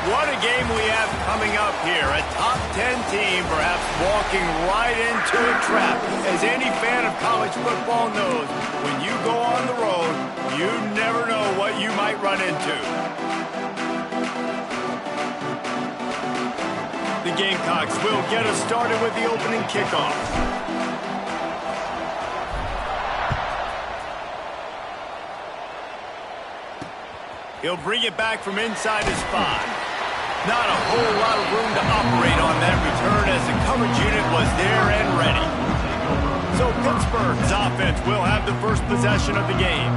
What a game we have coming up here. A top 10 team perhaps walking right into a trap. As any fan of college football knows, when you go on the road, you never know what you might run into. The Gamecocks will get us started with the opening kickoff. He'll bring it back from inside his 5. Not a whole lot of room to operate on that return as the coverage unit was there and ready. So Pittsburgh's offense will have the first possession of the game.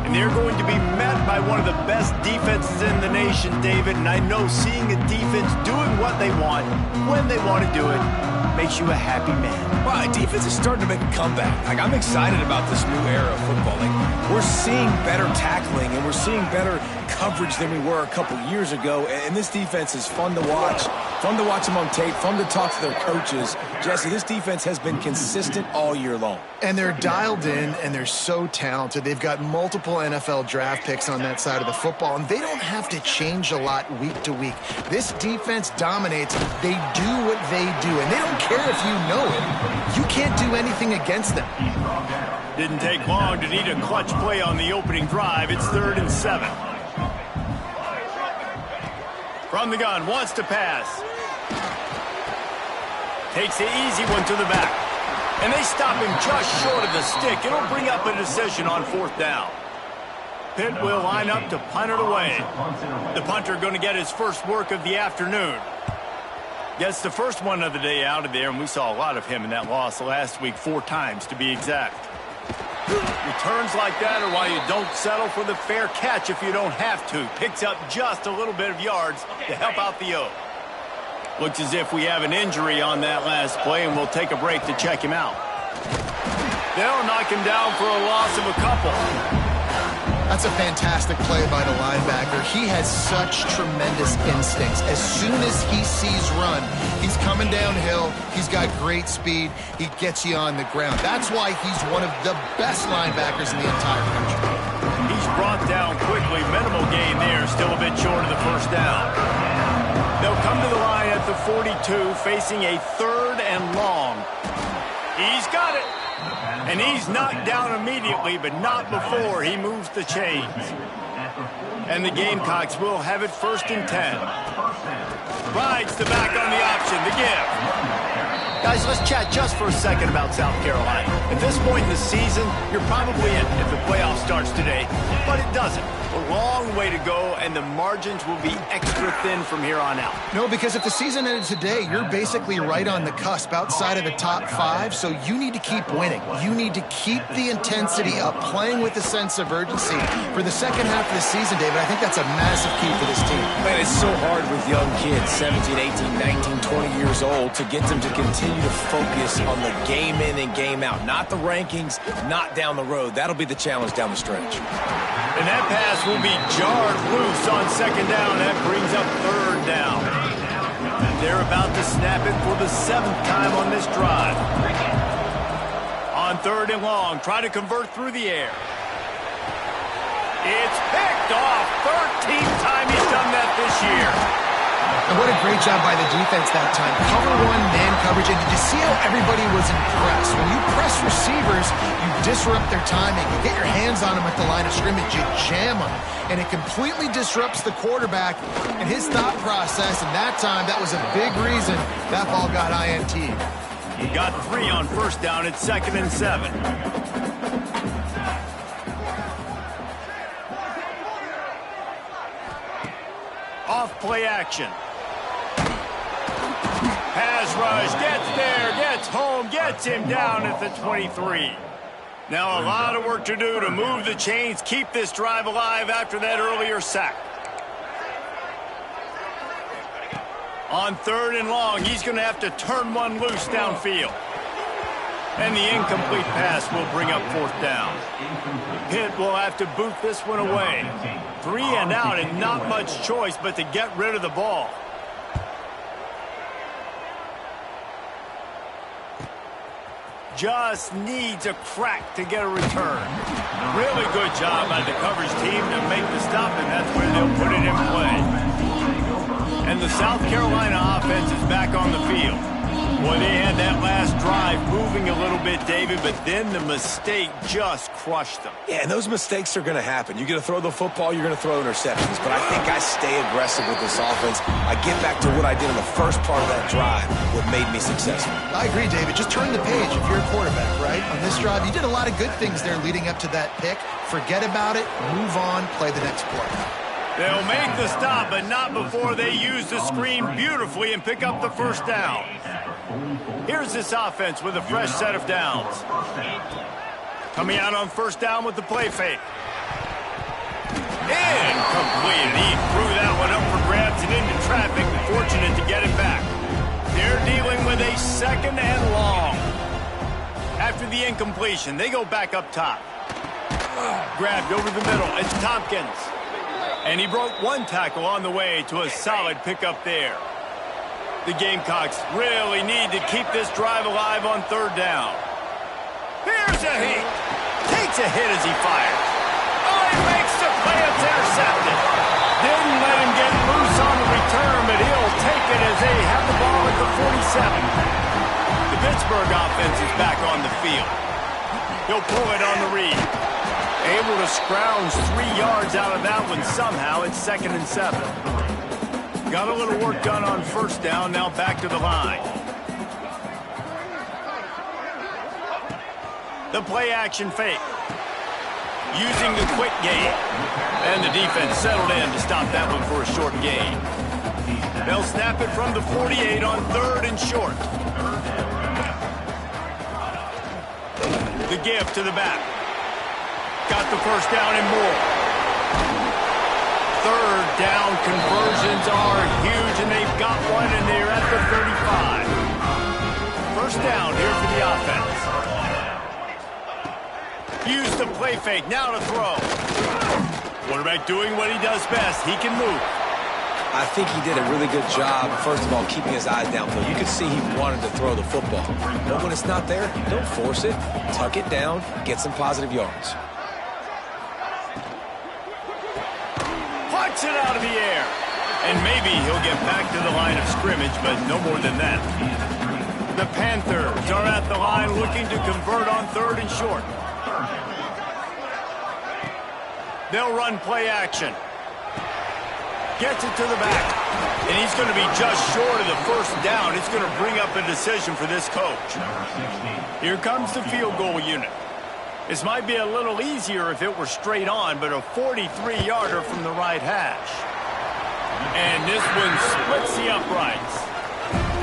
And they're going to be met by one of the best defenses in the nation, David. And I know seeing a defense doing what they want, when they want to do it, makes you a happy man. Well, defense is starting to make a comeback. I'm excited about this new era of football. We're seeing better tackling and we're seeing better coverage than we were a couple years ago. And this defense is fun to watch. Fun to watch them on tape. Fun to talk to their coaches. Jesse, this defense has been consistent all year long. And they're dialed in and they're so talented. They've got multiple NFL draft picks on that side of the football, and they don't have to change a lot week to week. This defense dominates. They do what they do, and they don't care if you know it. You can't do anything against them. Didn't take long to need a clutch play on the opening drive. It's 3rd and 7. From the gun, wants to pass. Takes the easy one to the back. And they stop him just short of the stick. It'll bring up a decision on 4th down. Pitt will line up to punt it away. The punter going to get his first work of the afternoon. Gets the first one of the day out of there, and we saw a lot of him in that loss last week, 4 times to be exact. Returns like that are why you don't settle for the fair catch if you don't have to. Picks up just a little bit of yards to help out the O. Looks as if we have an injury on that last play, and we'll take a break to check him out. They'll knock him down for a loss of a couple. That's a fantastic play by the linebacker. He has such tremendous instincts. As soon as he sees run, he's coming downhill. He's got great speed. He gets you on the ground. That's why he's one of the best linebackers in the entire country. He's brought down quickly. Minimal gain there. Still a bit short of the first down. They'll come to the line at the 42, facing a 3rd and long. He's got it. And he's knocked down immediately, but not before he moves the chains. And the Gamecocks will have it 1st and 10. Rides the back on the option, the give. Guys, let's chat just for a second about South Carolina. At this point in the season, you're probably in if the playoff starts today, but it doesn't. A long way to go, and the margins will be extra thin from here on out. No, because if the season ended today, you're basically right on the cusp outside of the top 5, so you need to keep winning. You need to keep the intensity up, playing with a sense of urgency. For the second half of the season, David, I think that's a massive key for this team. Man, it's so hard with young kids, 17, 18, 19, 20 years old, to get them to continue to focus on the game in and game out. Not the rankings, not down the road. That'll be the challenge down the stretch. And that pass will be jarred loose on 2nd down. That brings up 3rd down. They're about to snap it for the 7th time on this drive. On 3rd and long, try to convert through the air. It's picked off. 13th time he's done that this year. And what a great job by the defense that time. Cover 1, man coverage, and did you see how everybody was impressed? When you press receivers, you disrupt their timing. You get your hands on them at the line of scrimmage, you jam them, and it completely disrupts the quarterback and his thought process, and that time, that was a big reason that ball got INT'd. He got 3 on 1st down at 2nd and 7. Off play action. Pass rush, gets there, gets home, gets him down at the 23. Now a lot of work to do to move the chains, keep this drive alive after that earlier sack. On 3rd and long, he's going to have to turn one loose downfield. And the incomplete pass will bring up 4th down. Pitt will have to boot this one away. 3 and out and not much choice but to get rid of the ball. Just needs a crack to get a return. Really good job by the coverage team to make the stop, and that's where they'll put it in play. And the South Carolina offense is back on the field. Boy, they had that last drive moving a little bit, David, but then the mistake just crushed them. Yeah, and those mistakes are going to happen. You're going to throw the football, you're going to throw interceptions. But I think I stay aggressive with this offense. I get back to what I did in the first part of that drive, what made me successful. I agree, David. Just turn the page if you're a quarterback, right? On this drive, you did a lot of good things there leading up to that pick. Forget about it, move on, play the next play. They'll make the stop, but not before they use the screen beautifully and pick up the 1st down. Here's this offense with a fresh set of downs. Coming out on 1st down with the play fake. Incomplete. He threw that one up for grabs and into traffic. Fortunate to get it back. They're dealing with a 2nd and long. After the incompletion, they go back up top. Grabbed over the middle. It's Tompkins. And he broke one tackle on the way to a solid pickup there. The Gamecocks really need to keep this drive alive on 3rd down. Here's a hit. Takes a hit as he fires. Oh, he makes the play. It's intercepted. Didn't let him get loose on the return, but he'll take it as they have the ball at the 47. The Pittsburgh offense is back on the field. He'll pull it on the read. Able to scrounge 3 yards out of that one somehow. It's 2nd and 7. Got a little work done on 1st down. Now back to the line. The play action fake. Using the quick game. And the defense settled in to stop that one for a short gain. They'll snap it from the 48 on 3rd and short. The give to the back. Got the first down and more. 3rd down conversions are huge, and they've got one, and they're at the 35. First down here for the offense. Use the play fake, now to throw. Quarterback doing what he does best. He can move. I think he did a really good job, first of all, keeping his eyes downfield. You could see he wanted to throw the football. But when it's not there, don't force it. Tuck it down, get some positive yards. Punch it out of the air. And maybe he'll get back to the line of scrimmage, but no more than that. The Panthers are at the line looking to convert on 3rd and short. They'll run play action. Gets it to the back. And he's going to be just short of the first down. It's going to bring up a decision for this coach. Here comes the field goal unit. This might be a little easier if it were straight on, but a 43-yarder from the right hash. And this one splits the uprights.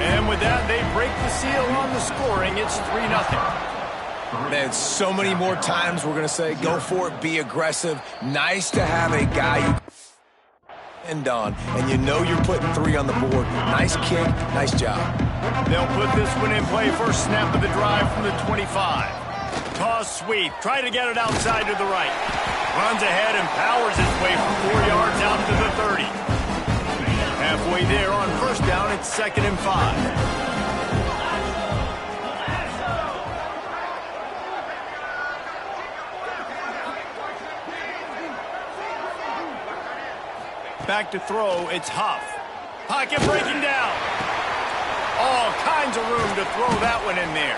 And with that, they break the seal on the scoring. It's 3-0. Man, so many more times we're going to say, go for it, be aggressive. Nice to have a guy you end on, and you know you're putting 3 on the board. Nice kick, nice job. They'll put this one in play. First snap of the drive from the 25. Toss sweep. Try to get it outside to the right. Runs ahead and powers his way for 4 yards out to the 30. Halfway there on first down, it's 2nd and 5. Back to throw, it's Huff. Pocket breaking down. All kinds of room to throw that one in there.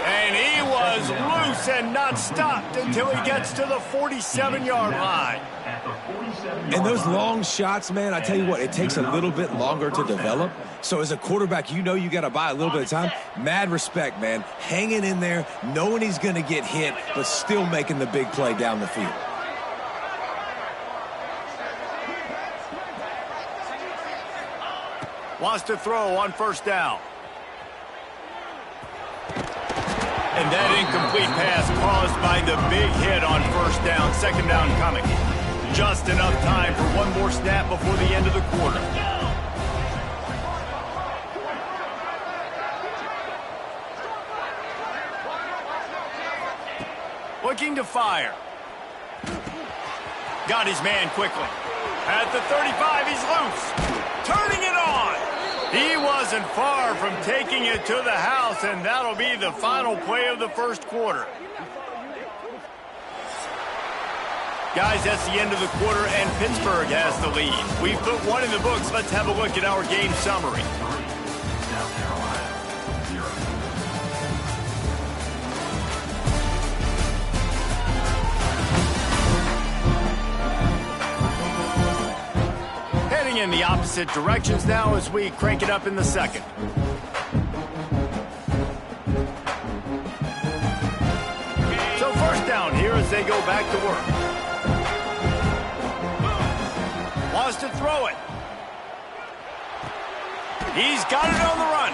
And he was loose and not stopped until he gets to the 47-yard line. And those long shots, man, I tell you what, it takes a little bit longer to develop. So as a quarterback, you know you got to buy a little bit of time. Mad respect, man. Hanging in there, knowing he's going to get hit, but still making the big play down the field. Wants to throw on first down. And that incomplete pass caused by the big hit on first down. 2nd down coming. Just enough time for one more snap before the end of the quarter. Looking to fire. Got his man quickly. At the 35, he's loose. Turning it on. He wasn't far from taking it to the house, and that'll be the final play of the first quarter. Guys, that's the end of the quarter, and Pittsburgh has the lead. We've put one in the books. Let's have a look at our game summary. Heading in the opposite directions now as we crank it up in the second. So first down here as they go back to work. Wants to throw it. He's got it on the run.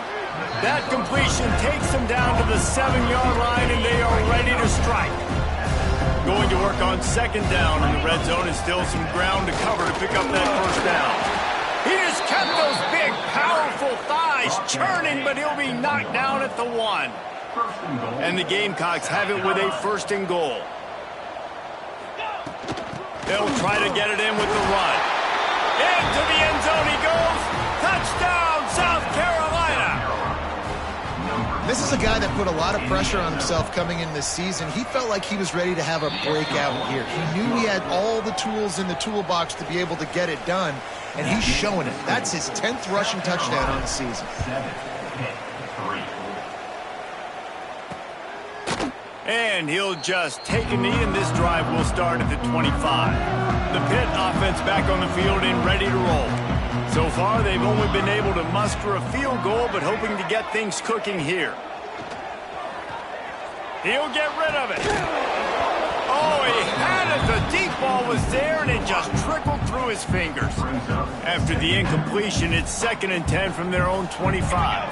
That completion takes them down to the 7-yard line, and they are ready to strike. Going to work on 2nd down in the red zone, and still some ground to cover to pick up that first down. He just kept those big, powerful thighs churning, but he'll be knocked down at the 1. And the Gamecocks have it with a 1st and goal. They'll try to get it in with the run. Into the end zone he goes. Touchdown, South Carolina. This is a guy that put a lot of pressure on himself coming in this season. He felt like he was ready to have a breakout here. He knew he had all the tools in the toolbox to be able to get it done, and he's showing it. That's his 10th rushing touchdown on the season. And he'll just take a knee, and this drive will start at the 25. The Pitt offense back on the field and ready to roll. So far, they've only been able to muster a field goal, but hoping to get things cooking here. He'll get rid of it. Oh, he had as the deep ball was there and it just trickled through his fingers. After the incompletion, it's 2nd and 10 from their own 25.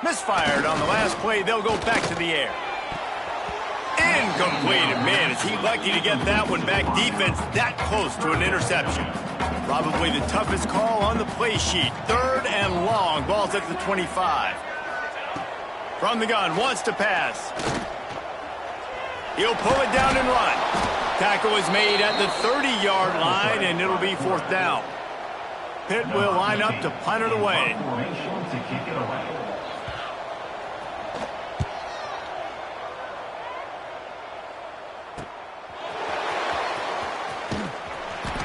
Misfired on the last play. They'll go back to the air. Incomplete. Man, is he lucky to get that one back. Defense that close to an interception. Probably the toughest call on the play sheet. 3rd and long. Ball's at the 25. From the gun, wants to pass. He'll pull it down and run. Tackle is made at the 30-yard line, and it'll be 4th down. Pitt will line up to punt it away.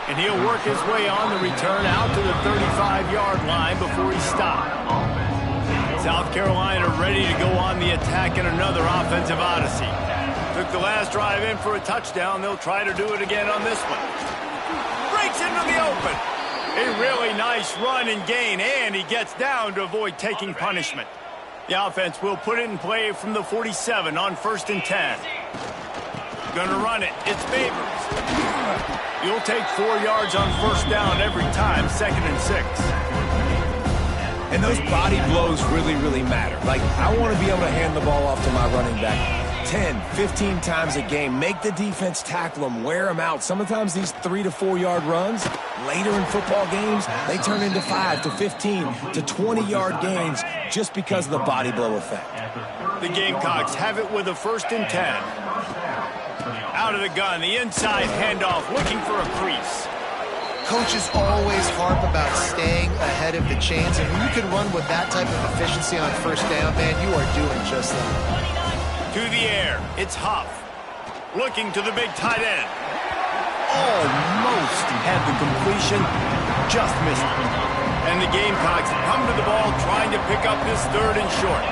And he'll work his way on the return out to the 35-yard line before he stopped. South Carolina ready to go on the attack in another offensive odyssey. Took the last drive in for a touchdown. They'll try to do it again on this one. Breaks into the open. A really nice run and gain, and he gets down to avoid taking punishment. The offense will put it in play from the 47 on 1st and 10. Gonna run it. It's Favors. You'll take 4 yards on 1st down every time, 2nd and 6. And those body blows really, really matter. Like, I want to be able to hand the ball off to my running back 10, 15 times a game. Make the defense tackle them, wear them out. Sometimes these 3 to 4 yard runs, later in football games, they turn into 5 to 15 to 20-yard gains just because of the body blow effect. The Gamecocks have it with a 1st and 10. Out of the gun, the inside handoff, looking for a crease. Coaches always harp about staying ahead of the chains, and when you can run with that type of efficiency on 1st down, man, you are doing just that. To the air, it's Huff. Looking to the big tight end. Almost had the completion, just missed it. And the Gamecocks come to the ball trying to pick up this 3rd and short.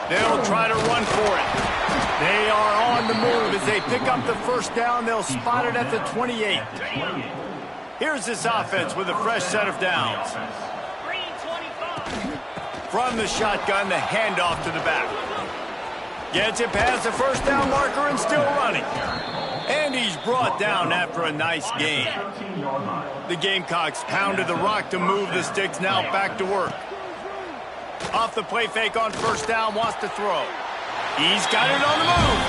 They'll try to run for it. They are on the move as they pick up the 1st down. They'll spot it at the 28. Here's this offense with a fresh set of downs. From the shotgun, the handoff to the back. Gets it past the 1st down marker and still running. And he's brought down after a nice gain. The Gamecocks pounded the rock to move the sticks, now back to work. Off the play fake on 1st down, wants to throw. He's got it on the move.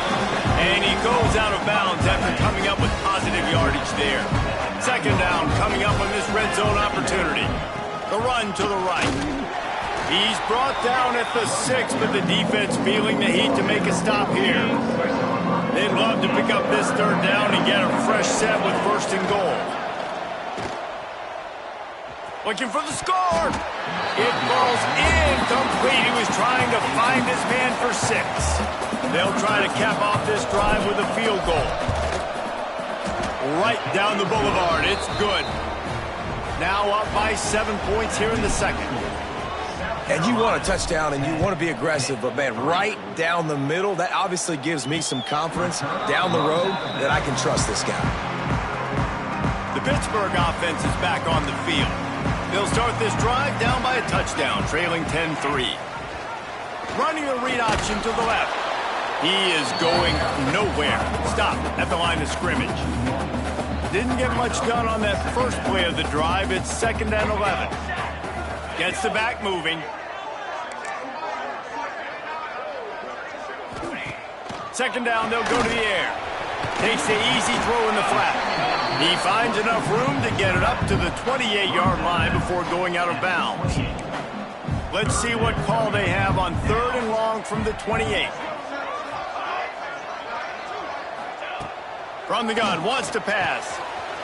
And he goes out of bounds after coming up with positive yardage there. 2nd down coming up on this red zone opportunity. The run to the right. He's brought down at the 6, but the defense feeling the heat to make a stop here. They'd love to pick up this 3rd down and get a fresh set with 1st and goal. Looking for the score. It falls incomplete. He was trying to find his man for 6. They'll try to cap off this drive with a field goal. Right down the boulevard. It's good. Now up by 7 points here in the 2nd. And you want a touchdown and you want to be aggressive, but, man, right down the middle, that obviously gives me some confidence down the road that I can trust this guy. The Pittsburgh offense is back on the field. They'll start this drive down by a touchdown, trailing 10-3. Running the read option to the left. He is going nowhere. Stop at the line of scrimmage. Didn't get much done on that first play of the drive. It's 2nd and 11. Gets the back moving. 2nd down, they'll go to the air. Takes the easy throw in the flat. He finds enough room to get it up to the 28-yard line before going out of bounds. Let's see what call they have on 3rd and long from the 28. From the gun, wants to pass.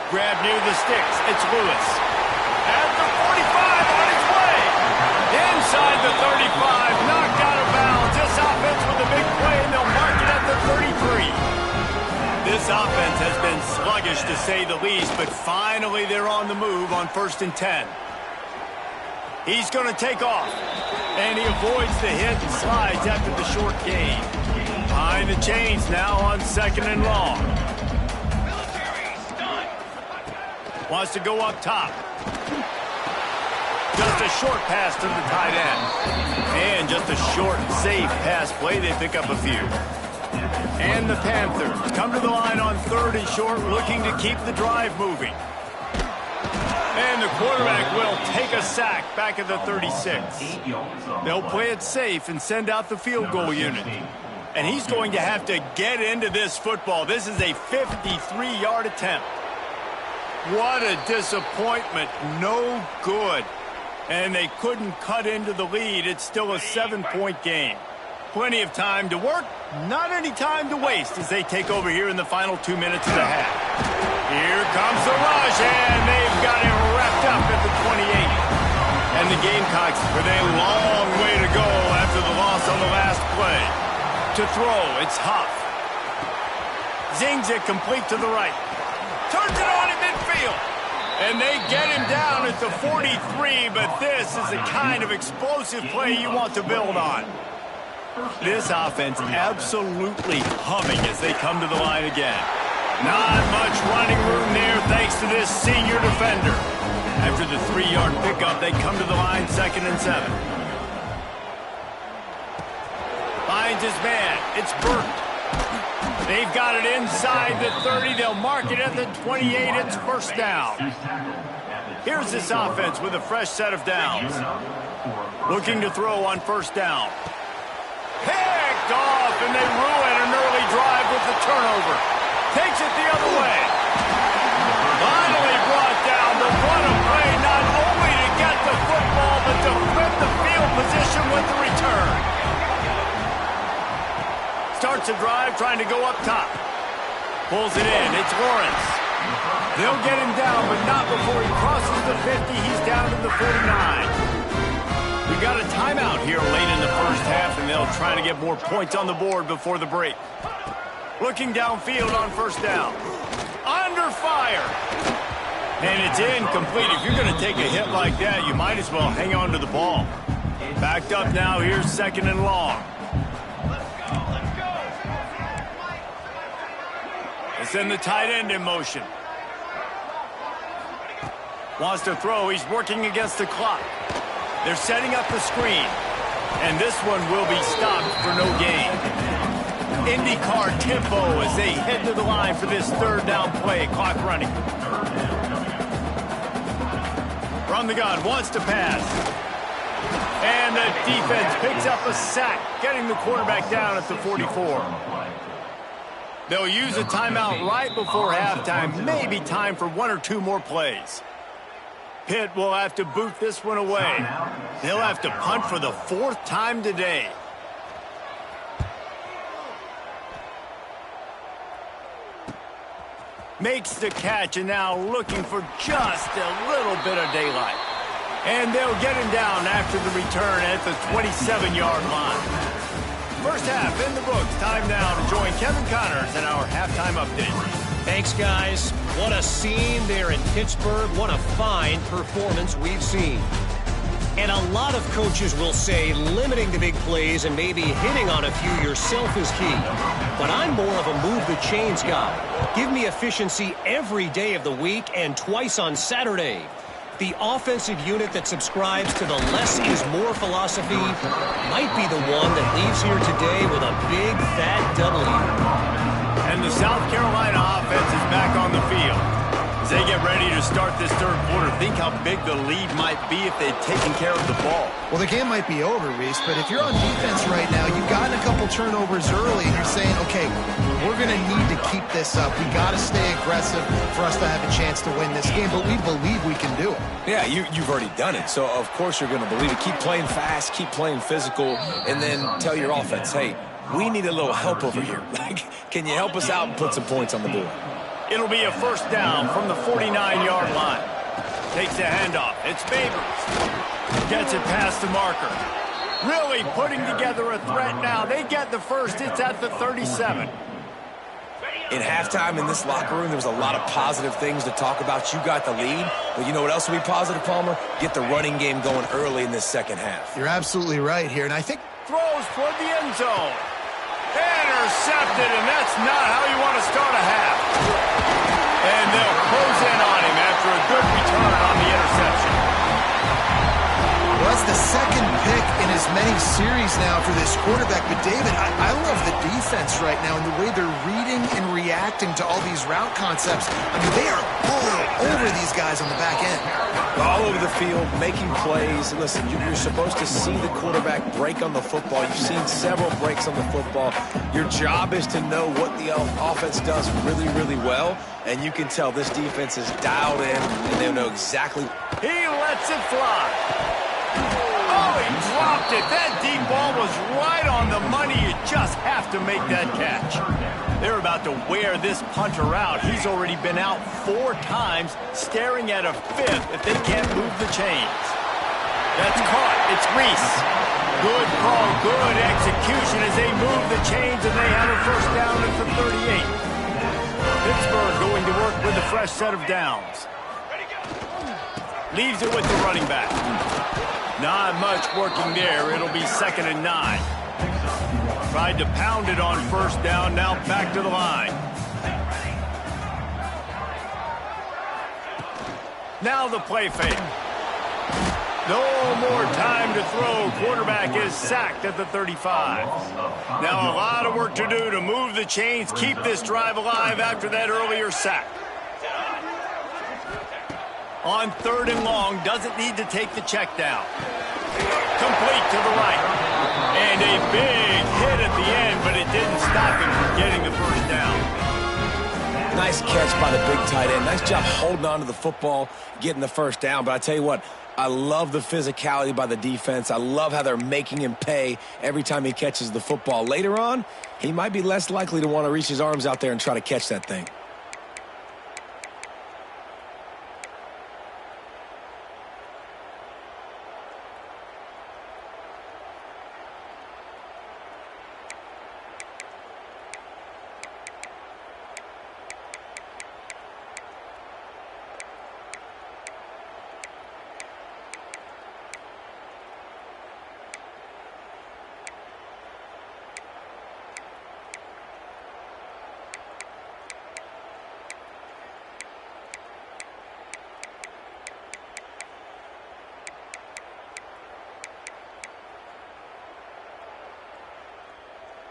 Grab near the sticks. It's Lewis. At the 45, on its way. Inside the 35, knocked out of bounds. This offense with a big play, and they'll mark it at the 33. This offense has been sluggish, to say the least, but finally they're on the move on 1st and 10. He's going to take off, and he avoids the hit and slides after the short gain. Behind the chains now on 2nd and long. Wants to go up top. Just a short pass to the tight end. And just a short, safe pass play. They pick up a few. And the Panthers come to the line on 3rd and short, looking to keep the drive moving. And the quarterback will take a sack back at the 36. They'll play it safe and send out the field goal unit. And he's going to have to get into this football. This is a 53-yard attempt. What a disappointment. No good. And they couldn't cut into the lead. It's still a 7-point game. Plenty of time to work, not any time to waste as they take over here in the final 2 minutes of the half. Here comes the rush, and they've got it wrapped up at the 28. And the Gamecocks with a long way to go after the loss on the last play. To throw, it's Huff. Zings it complete to the right. Turns it on in midfield. And they get him down at the 43, but this is the kind of explosive play you want to build on. This offense absolutely humming as they come to the line again. Not much running room there thanks to this senior defender. After the 3-yard pickup, they come to the line 2nd and 7. Finds his man. It's Burton. They've got it inside the 30. They'll mark it at the 28. It's first down. Here's this offense with a fresh set of downs. Looking to throw on first down. Picked off, and they ruin an early drive with the turnover. Takes it the other way. Finally brought down, but what a play, not only to get the football, but to flip the field position with the return. Starts a drive trying to go up top. Pulls it in. It's Lawrence. They'll get him down, but not before he crosses the 50. He's down to the 49. We got a timeout here late in the first half, and they'll try to get more points on the board before the break. Looking downfield on first down. Under fire. And it's incomplete. If you're going to take a hit like that, you might as well hang on to the ball. Backed up now. Here's 2nd and long. They send the tight end in motion. Wants to throw. He's working against the clock. They're setting up the screen. And this one will be stopped for no gain. IndyCar tempo as they head to the line for this 3rd down play. Clock running. From the gun. Wants to pass. And the defense picks up a sack, getting the quarterback down at the 44. They'll use a timeout right before halftime. Maybe time for 1 or 2 more plays. Pitt will have to boot this one away. They'll have to punt for the 4th time today. Makes the catch, and now looking for just a little bit of daylight. And they'll get him down after the return at the 27-yard line. First half in the books. Time now to join Kevin Connors in our halftime update. Thanks, guys. What a scene there in Pittsburgh. What a fine performance we've seen. And a lot of coaches will say limiting the big plays and maybe hitting on a few yourself is key. But I'm more of a move the chains guy. Give me efficiency every day of the week and twice on Saturday. The offensive unit that subscribes to the less is more philosophy might be the one that leaves here today with a big, fat W. And the South Carolina offense is back on the field. As they get ready to start this 3rd quarter, think how big the lead might be if they'd taken care of the ball. Well, the game might be over, Reese, but if you're on defense right now, you've gotten a couple turnovers early, and you're saying, okay, we're going to need to keep this up. We got to stay aggressive for us to have a chance to win this game, but we believe we can do it. Yeah, you've already done it, so of course you're going to believe it. Keep playing fast, keep playing physical, and then tell your offense, hey, we need a little help over here. Can you help us out and put some points on the board? It'll be a first down from the 49-yard line. Takes the handoff. It's Babers. Gets it past the marker. Really putting together a threat now. They get the first. It's at the 37. In halftime in this locker room, there was a lot of positive things to talk about. You got the lead, but you know what else will be positive, Palmer? Get the running game going early in this second half. You're absolutely right here, and I think throws toward the end zone. Intercepted, and that's not how you want to start a half. And they'll close in on him after a good return on the interception. many series now for this quarterback. But, David, I love the defense right now and the way they're reading and reacting to all these route concepts. I mean, they are all over these guys on the back end. All over the field, making plays. Listen, you're supposed to see the quarterback break on the football. You've seen several breaks on the football. Your job is to know what the offense does really, really well. And you can tell this defense is dialed in, and they know exactly. He lets it fly. Oh, he dropped it. That deep ball was right on the money. You just have to make that catch. They're about to wear this punter out. He's already been out 4 times, staring at a 5th if they can't move the chains. That's caught. It's Reese. Good call, good execution as they move the chains, and they have a first down at the 38. Pittsburgh going to work with a fresh set of downs. Leaves it with the running back. Not much working there. It'll be 2nd and 9. Tried to pound it on first down, now back to the line. Now the play fake. No more time to throw. Quarterback is sacked at the 35. Now a lot of work to do to move the chains, keep this drive alive after that earlier sack. On 3rd and long, doesn't need to take the check down. Complete to the right. And a big hit at the end, but it didn't stop him from getting the first down. Nice catch by the big tight end. Nice job holding on to the football, getting the first down. But I tell you what, I love the physicality by the defense. I love how they're making him pay every time he catches the football. Later on, he might be less likely to want to reach his arms out there and try to catch that thing.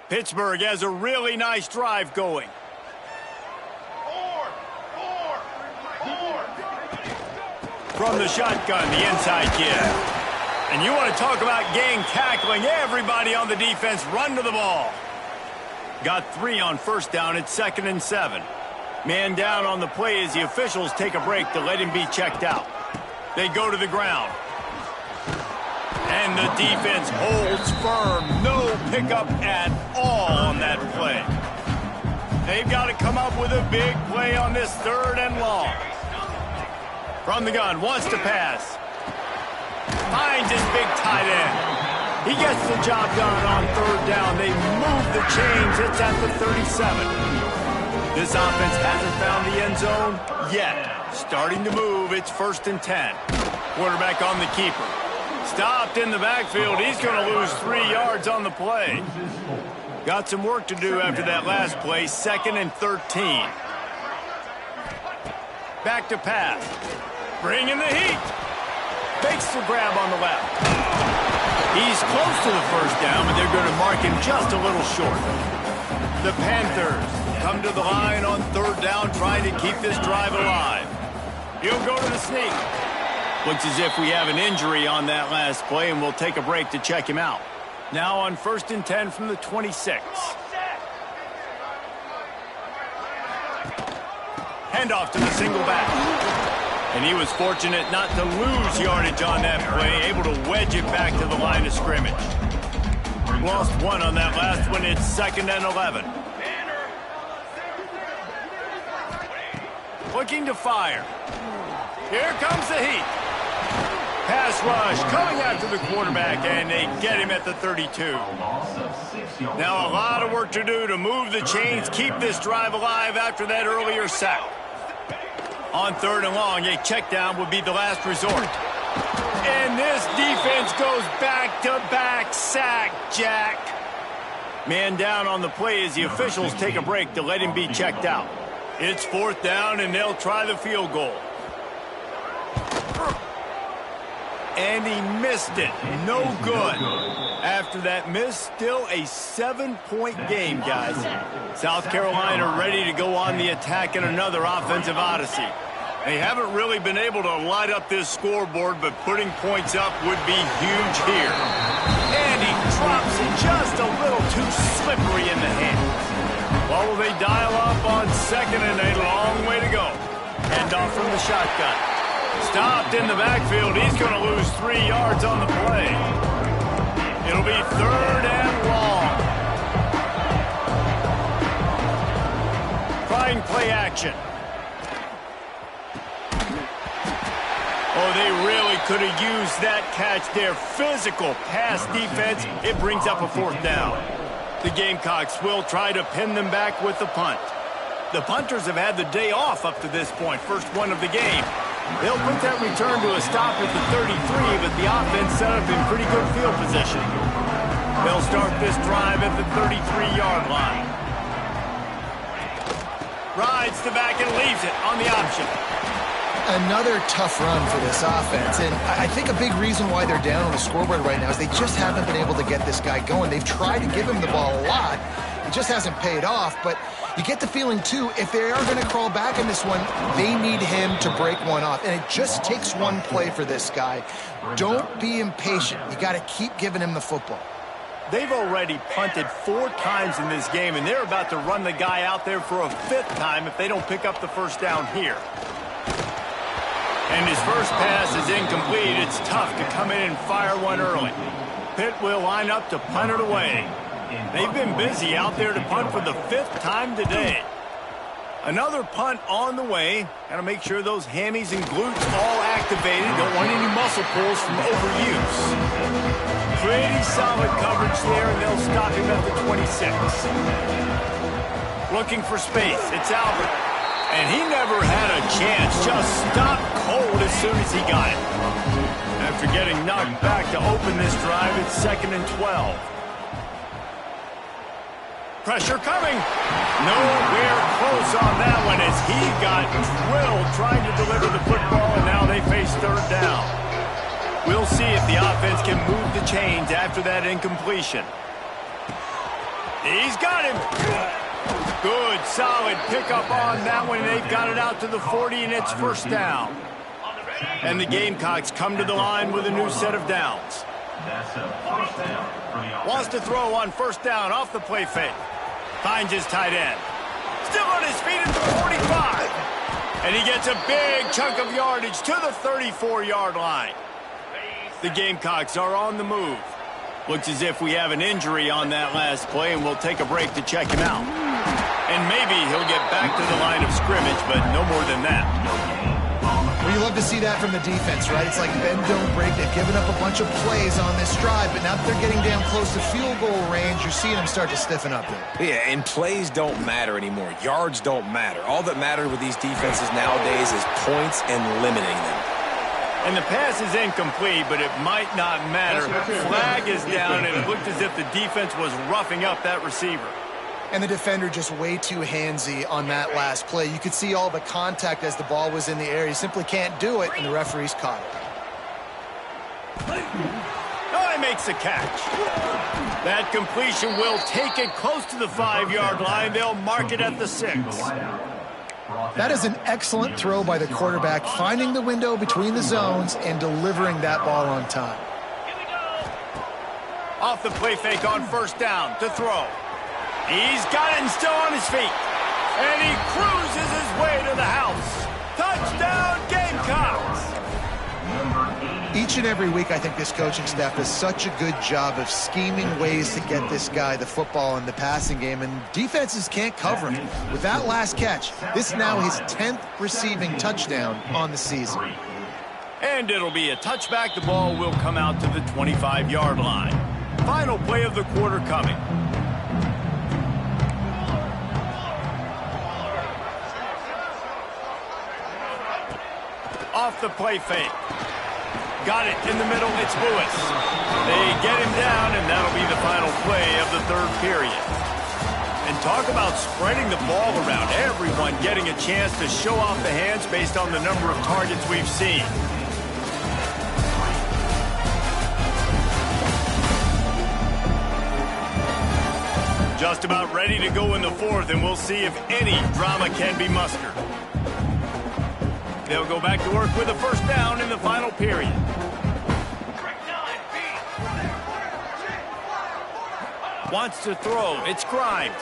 Pittsburgh has a really nice drive going. From the shotgun, the inside kid. And you want to talk about gang tackling. Everybody on the defense run to the ball. Got 3 on first down. It's 2nd and 7. Man down on the play as the officials take a break to let him be checked out. They go to the ground. And the defense holds firm. No pickup at all on that play. They've got to come up with a big play on this 3rd and long. From the gun, wants to pass. Finds his big tight end. He gets the job done on 3rd down. They move the chains. It's at the 37. This offense hasn't found the end zone yet. Starting to move. It's 1st and 10. Quarterback on the keeper. Stopped in the backfield. He's going to lose 3 yards on the play. Got some work to do after that last play. 2nd and 13. Back to pass. Bringing the heat. Fakes the grab on the left. He's close to the first down, but they're going to mark him just a little short. The Panthers come to the line on 3rd down, trying to keep this drive alive. He'll go to the sneak. Looks as if we have an injury on that last play, and we'll take a break to check him out. Now on 1st and 10 from the 26. Handoff to the single back. And he was fortunate not to lose yardage on that play, able to wedge it back to the line of scrimmage. Lost 1 on that last one. It's 2nd and 11. Looking to fire. Here comes the heat. Pass rush coming after the quarterback, and they get him at the 32. Now a lot of work to do to move the chains, keep this drive alive after that earlier sack. On 3rd and long, a check down would be the last resort. And this defense goes back-to-back sack, Jack. Man down on the play as the officials take a break to let him be checked out. It's 4th down, and they'll try the field goal. and he missed it. No good. After that miss, still a 7-point game, guys. South Carolina ready to go on the attack in another offensive odyssey. They haven't really been able to light up this scoreboard, but putting points up would be huge here. And he drops it just a little too slippery in the hands. Well, will they dial up on second and a long way to go? Hand off from the shotgun. Stopped in the backfield. He's going to lose 3 yards on the play. It'll be 3rd and long. Trying play action. Oh, they really could have used that catch there. Physical pass defense. It brings up a 4th down. The Gamecocks will try to pin them back with the punt. The punters have had the day off up to this point. First one of the game. They'll put that return to a stop at the 33, but the offense set up in pretty good field position. They'll start this drive at the 33-yard line. Rides the back and leaves it on the option. Another tough run for this offense, and I think a big reason why they're down on the scoreboard right now is they just haven't been able to get this guy going. They've tried to give him the ball a lot. It just hasn't paid off, but you get the feeling, too, if they are going to crawl back in this one, they need him to break one off, and it just takes one play for this guy. Don't be impatient. You got to keep giving him the football. They've already punted 4 times in this game, and they're about to run the guy out there for a 5th time if they don't pick up the first down here. And his first pass is incomplete. It's tough to come in and fire one early. Pitt will line up to punt it away. They've been busy out there to punt for the 5th time today. Another punt on the way. Got to make sure those hammies and glutes all activated. Don't want any muscle pulls from overuse. Pretty solid coverage there, and they'll stop him at the 26. Looking for space. It's Albert. And he never had a chance. Just stopped cold as soon as he got it. After getting knocked back to open this drive, it's 2nd and 12. Pressure coming. Nowhere close on that one as he got drilled trying to deliver the football, and now they face 3rd down. We'll see if the offense can move the chains after that incompletion. He's got him. Good, solid pickup on that one. They've got it out to the 40, and it's 1st down. And the Gamecocks come to the line with a new set of downs. Wants to throw on 1st down off the play fake. Finds his tight end. Still on his feet at the 45. And he gets a big chunk of yardage to the 34-yard line. The Gamecocks are on the move. Looks as if we have an injury on that last play, and we'll take a break to check him out. And maybe he'll get back to the line of scrimmage, but no more than that. Well, you love to see that from the defense, right? It's like bend, don't break. They've given up a bunch of plays on this drive, but now that they're getting down close to field goal range, you're seeing them start to stiffen up there. Yeah, and plays don't matter anymore. Yards don't matter. All that matters with these defenses nowadays is points and limiting them. And the pass is incomplete, but it might not matter. Flag is down, and it looked as if the defense was roughing up that receiver. And the defender just way too handsy on that last play. You could see all the contact as the ball was in the air. You simply can't do it, and the referees caught it. Oh, he makes the catch. That completion will take it close to the 5-yard line. They'll mark it at the 6. That is an excellent throw by the quarterback, finding the window between the zones and delivering that ball on time. Off the play fake on 1st down to throw. He's got it and still on his feet. And he cruises his way to the house. Touchdown, Gamecocks! Each and every week, I think this coaching staff does such a good job of scheming ways to get this guy the football in the passing game, and defenses can't cover him. With that last catch, this is now his 10th receiving touchdown on the season. And it'll be a touchback. The ball will come out to the 25-yard line. Final play of the quarter coming. Off the play fake. Got it in the middle. It's Lewis. They get him down, and that'll be the final play of the 3rd period. And talk about spreading the ball around. Everyone getting a chance to show off the hands based on the number of targets we've seen. Just about ready to go in the fourth, and we'll see if any drama can be mustered. They'll go back to work with a first down in the final period. Wants to throw. It's Grimes.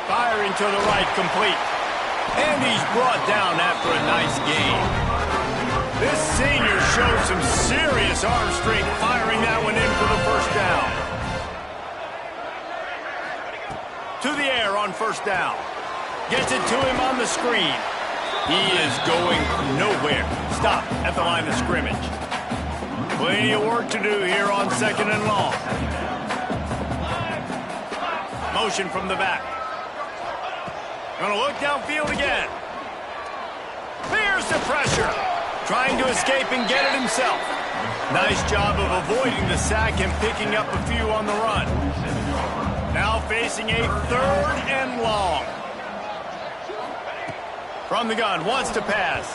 Firing to the right, complete. And he's brought down after a nice gain. This senior showed some serious arm strength firing that one in for the first down. To the air on first down. Gets it to him on the screen. He is going nowhere. Stop at the line of scrimmage. Plenty of work to do here on second and long. Motion from the back. Gonna look downfield again. Fears the pressure. Trying to escape and get it himself. Nice job of avoiding the sack and picking up a few on the run. Now facing a third and long. From the gun, wants to pass.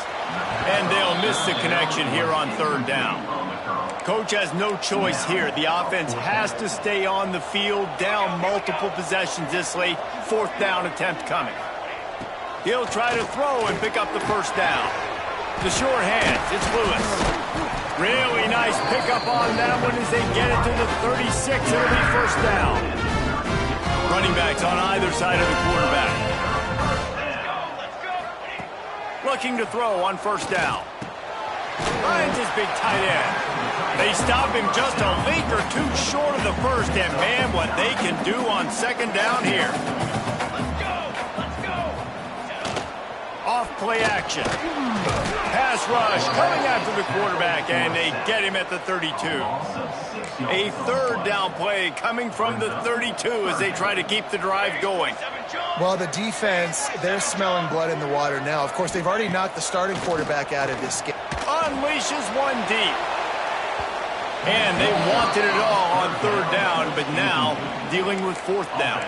And they'll miss the connection here on third down. Coach has no choice here. The offense has to stay on the field, down multiple possessions this late. Fourth down attempt coming. He'll try to throw and pick up the first down. The short hands, it's Lewis. Really nice pickup on that one as they get it to the 36. It'll be first down. Running backs on either side of the quarterback. Looking to throw on first down. Finds his big tight end. They stop him just a leak or two short of the first, and man, what they can do on second down here. Off play action. Pass rush coming after the quarterback, and they get him at the 32. A third down play coming from the 32 as they try to keep the drive going. Well, the defense, they're smelling blood in the water now. Of course, they've already knocked the starting quarterback out of this game. Unleashes one deep. And they wanted it all on third down, but now dealing with fourth down.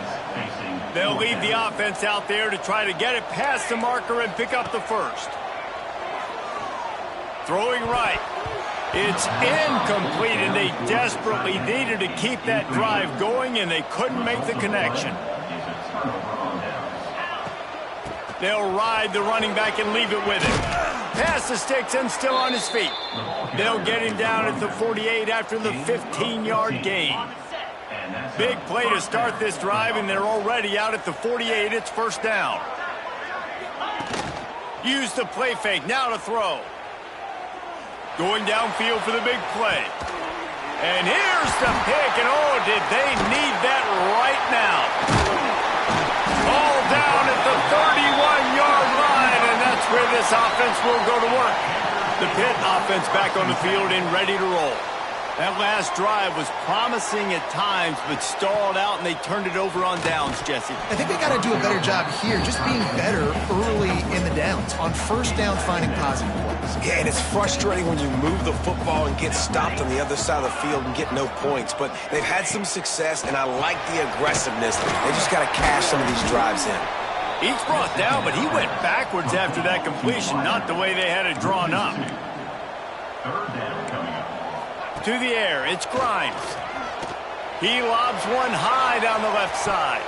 They'll leave the offense out there to try to get it past the marker and pick up the first. Throwing right. It's incomplete, and they desperately needed to keep that drive going, and they couldn't make the connection. They'll ride the running back and leave it with him. Past the sticks and still on his feet. They'll get him down at the 48 after the 15-yard gain. Big play to start this drive, and they're already out at the 48. It's first down. Use the play fake. Now to throw. Going downfield for the big play. And here's the pick, and oh, did they need that right now. Ball down at the 31-yard line, and that's where this offense will go to work. The Pitt offense back on the field and ready to roll. That last drive was promising at times, but stalled out, and they turned it over on downs, Jesse. I think they got to do a better job here, just being better early in the downs. On first down, finding positive plays. Yeah, and it's frustrating when you move the football and get stopped on the other side of the field and get no points. But they've had some success, and I like the aggressiveness. They just got to cash some of these drives in. He's brought down, but he went backwards after that completion, not the way they had it drawn up. To the air, it's Grimes. He lobs one high down the left side.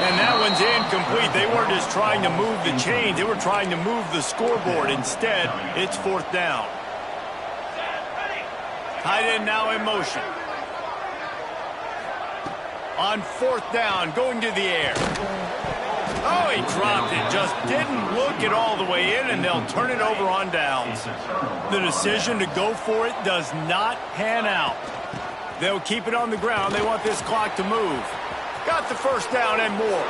And that one's incomplete. They weren't just trying to move the chains. They were trying to move the scoreboard. Instead, it's fourth down. Tight end now in motion. On fourth down, going to the air. Oh, he dropped it. Just didn't look it all the way in, and they'll turn it over on downs. The decision to go for it does not pan out. They'll keep it on the ground. They want this clock to move. Got the first down and more.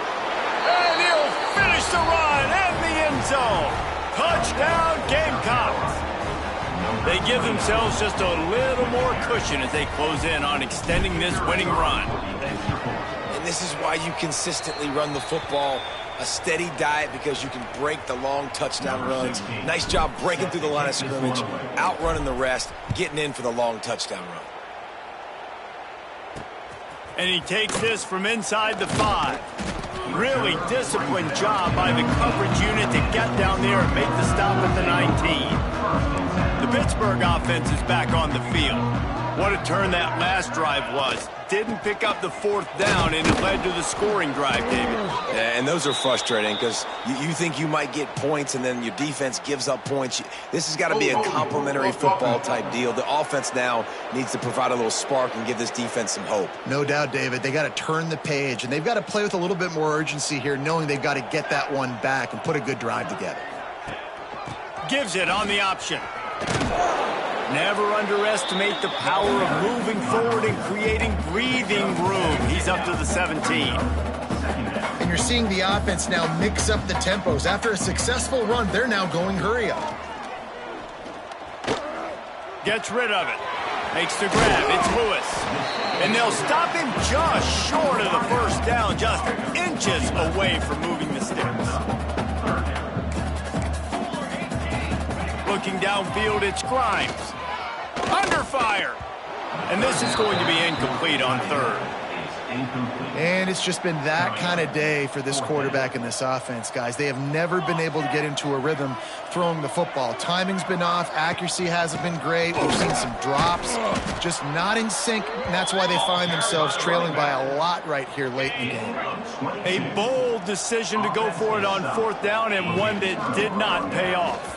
And he'll finish the run and the end zone. Touchdown, Gamecocks. They give themselves just a little more cushion as they close in on extending this winning run. And this is why you consistently run the football. A steady diet because you can break the long touchdown runs. Nice job breaking through the line of scrimmage, outrunning the rest, getting in for the long touchdown run. And he takes this from inside the 5. Really disciplined job by the coverage unit to get down there and make the stop at the 19. The Pittsburgh offense is back on the field. What a turn that last drive was. Didn't pick up the fourth down, and it led to the scoring drive, David. Yeah, and those are frustrating because you think you might get points, and then your defense gives up points. This has got to be a complementary football type deal. The offense now needs to provide a little spark and give this defense some hope. No doubt, David. They got to turn the page, and they've got to play with a little bit more urgency here, knowing they've got to get that one back and put a good drive together. Gives it on the option. Never underestimate the power of moving forward and creating breathing room. He's up to the 17. And you're seeing the offense now mix up the tempos. After a successful run, they're now going hurry up. Gets rid of it. Makes the grab. It's Lewis. And they'll stop him just short of the first down, just inches away from moving the sticks. Looking downfield, it's Grimes. Under fire. And this is going to be incomplete on third. And it's just been that kind of day for this quarterback and this offense, guys. They have never been able to get into a rhythm throwing the football. Timing's been off. Accuracy hasn't been great. We've seen some drops. Just not in sync, and that's why they find themselves trailing by a lot right here late in the game. A bold decision to go for it on fourth down, and one that did not pay off.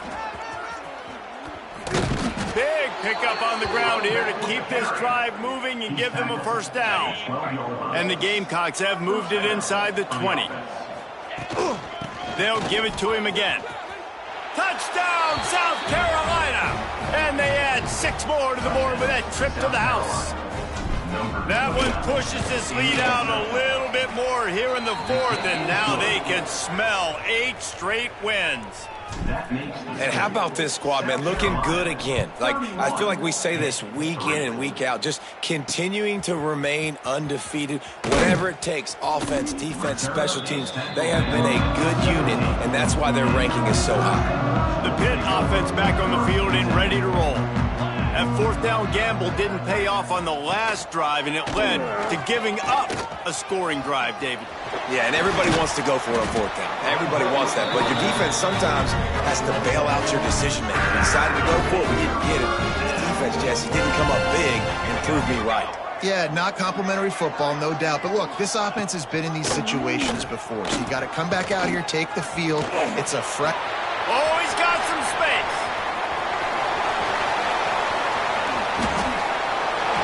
Big pickup on the ground here to keep this drive moving and give them a first down. And the Gamecocks have moved it inside the 20. They'll give it to him again. Touchdown, South Carolina! And they add 6 more to the board with that trip to the house. That one pushes this lead out a little bit more here in the fourth, and now they can smell 8 straight wins. And how about this squad, man? Looking good again. Like, I feel like we say this week in and week out, just continuing to remain undefeated. Whatever it takes, offense, defense, special teams, they have been a good unit, and that's why their ranking is so high. The Pitt offense back on the field and ready to roll. That fourth down gamble didn't pay off on the last drive, and it led to giving up a scoring drive, David. Yeah, and everybody wants to go for it on fourth down. Everybody wants that, but your defense sometimes has to bail out your decision-making. We decided to go for it, we didn't get it. The defense, Jesse, didn't come up big and prove me right. Yeah, not complimentary football, no doubt. But look, this offense has been in these situations before, so you got to come back out here, take the field. It's a fresh... Oh, he's got some space.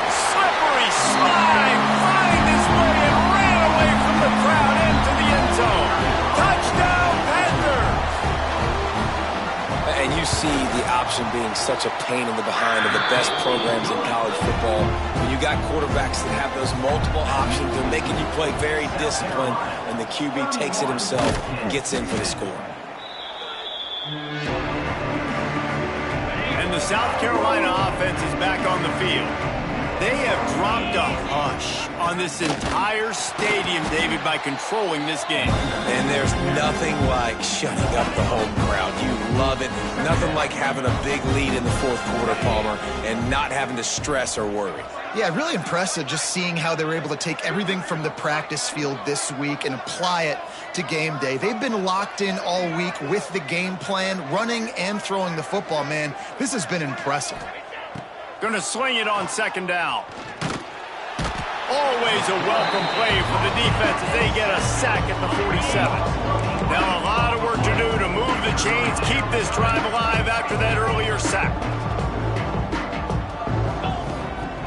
Slippery slide, find his way and ran away from the crowd into the end zone. Touchdown, Panthers! And you see the option being such a pain in the behind of the best programs in college football. When you got quarterbacks that have those multiple options, they're making you play very disciplined, and the QB takes it himself and gets in for the score. And the South Carolina offense is back on the field. They have dropped a hush on this entire stadium, David, by controlling this game. And there's nothing like shutting up the home crowd. You love it. Nothing like having a big lead in the fourth quarter, Palmer, and not having to stress or worry. Yeah, really impressive just seeing how they were able to take everything from the practice field this week and apply it to game day. They've been locked in all week with the game plan, running and throwing the football, man. This has been impressive. Going to swing it on second down. Always a welcome play for the defense as they get a sack at the 47. Now a lot of work to do to move the chains, keep this drive alive after that earlier sack.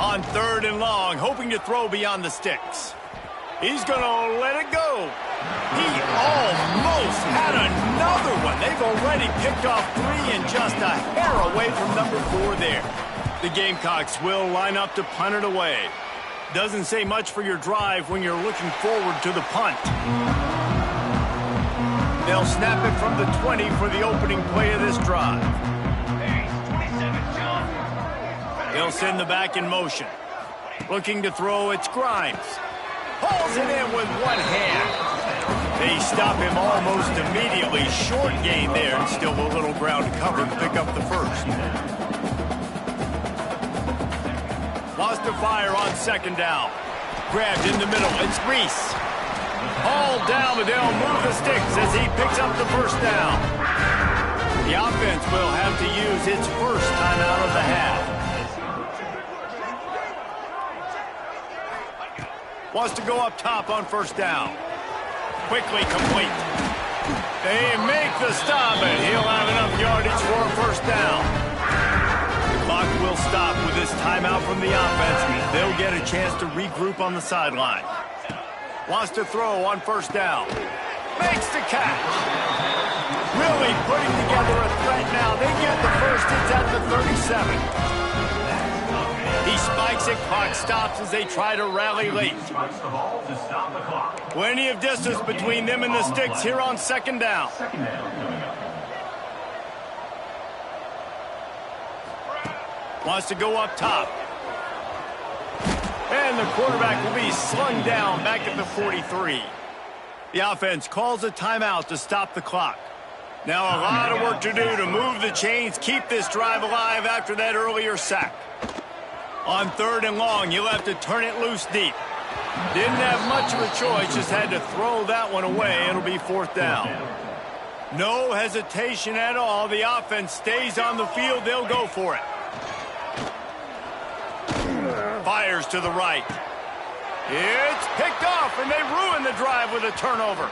On third and long, hoping to throw beyond the sticks. He's going to let it go. He almost had another one. They've already picked off 3 and just a hair away from number 4 there. The Gamecocks will line up to punt it away. Doesn't say much for your drive when you're looking forward to the punt. They'll snap it from the 20 for the opening play of this drive. They'll send the back in motion. Looking to throw, it's Grimes. Hauls it in with one hand. They stop him almost immediately. Short gain there, and still a little ground to cover to pick up the first. Lost to fire on second down. Grabbed in the middle. It's Reese. Hauled down, but they'll move the sticks as he picks up the first down. The offense will have to use its first timeout of the half. Wants to go up top on first down. Quickly complete. They make the stop, and he'll have enough yardage for a first down. The clock will stop with this timeout from the offense. They'll get a chance to regroup on the sideline. Wants to throw on first down. Makes the catch. Really putting together a threat now. They get the first. It's at the 37. He spikes it. Clock stops as they try to rally late. Plenty of distance between them and the sticks here on second down. Wants to go up top. And the quarterback will be slung down back at the 43. The offense calls a timeout to stop the clock. Now a lot of work to do to move the chains, keep this drive alive after that earlier sack. On third and long, you'll have to turn it loose deep. Didn't have much of a choice, just had to throw that one away. It'll be fourth down. No hesitation at all. The offense stays on the field. They'll go for it. Fires to the right. It's picked off, and they ruin the drive with a turnover.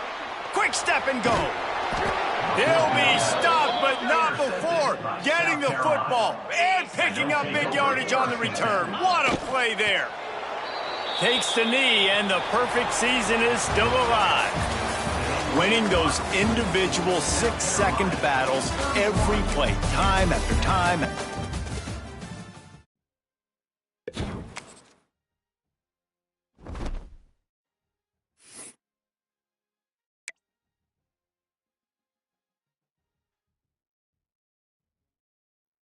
Quick step and go. They'll be stopped, but not before getting the football and picking up big yardage on the return. What a play there. Takes the knee, and the perfect season is still alive. Winning those individual 6-second battles every play, time after time.